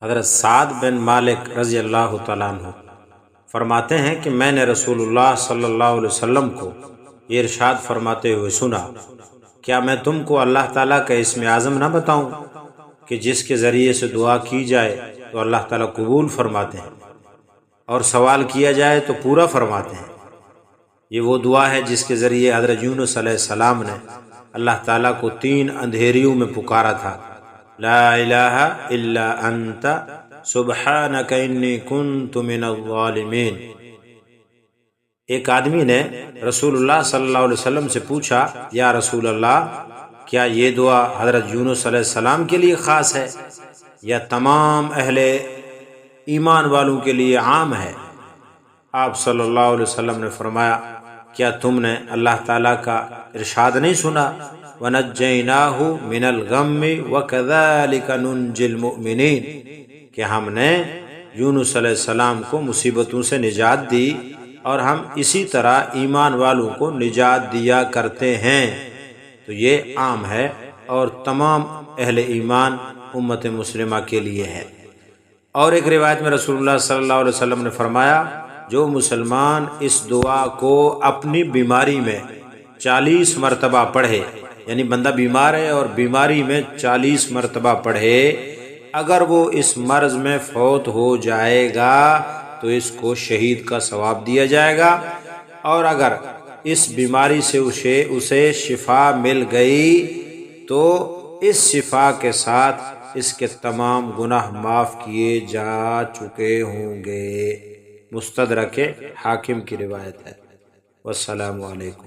حضرت سعد بن مالک رضی اللہ تعالیٰ عنہ فرماتے ہیں کہ میں نے رسول اللہ صلی اللہ علیہ وسلم کو یہ ارشاد فرماتے ہوئے سنا، کیا میں تم کو اللہ تعالیٰ کا اسم اعظم نہ بتاؤں کہ جس کے ذریعے سے دعا کی جائے تو اللہ تعالیٰ قبول فرماتے ہیں اور سوال کیا جائے تو پورا فرماتے ہیں؟ یہ وہ دعا ہے جس کے ذریعے حضرت یونس علیہ السلام نے اللہ تعالیٰ کو 3 اندھیریوں میں پکارا تھا، لا الہ الا انت سبحانک انی کنت من الظالمین۔ ایک آدمی نے رسول اللہ صلی اللہ علیہ وسلم سے پوچھا، یا رسول اللہ، کیا یہ دعا حضرت یونس علیہ السلام کے لیے خاص ہے یا تمام اہل ایمان والوں کے لیے عام ہے؟ آپ صلی اللہ علیہ وسلم نے فرمایا، کیا تم نے اللہ تعالیٰ کا ارشاد نہیں سنا، وَنَجَّيْنَاهُ مِنَ الْغَمِّ وَكَذَلِكَ نُنْجِي الْمُؤْمِنِينَ، کہ ہم نے یونس علیہ السلام کو مصیبتوں سے نجات دی اور ہم اسی طرح ایمان والوں کو نجات دیا کرتے ہیں۔ تو یہ عام ہے اور تمام اہل ایمان امت مسلمہ کے لیے ہے۔ اور ایک روایت میں رسول اللہ صلی اللہ علیہ وسلم نے فرمایا، جو مسلمان اس دعا کو اپنی بیماری میں 40 مرتبہ پڑھے، یعنی بندہ بیمار ہے اور بیماری میں 40 مرتبہ پڑھے، اگر وہ اس مرض میں فوت ہو جائے گا تو اس کو شہید کا ثواب دیا جائے گا، اور اگر اس بیماری سے اسے شفا مل گئی تو اس شفا کے ساتھ اس کے تمام گناہ معاف کیے جا چکے ہوں گے۔ مستدرک حاکم کی روایت ہے۔ والسلام علیکم۔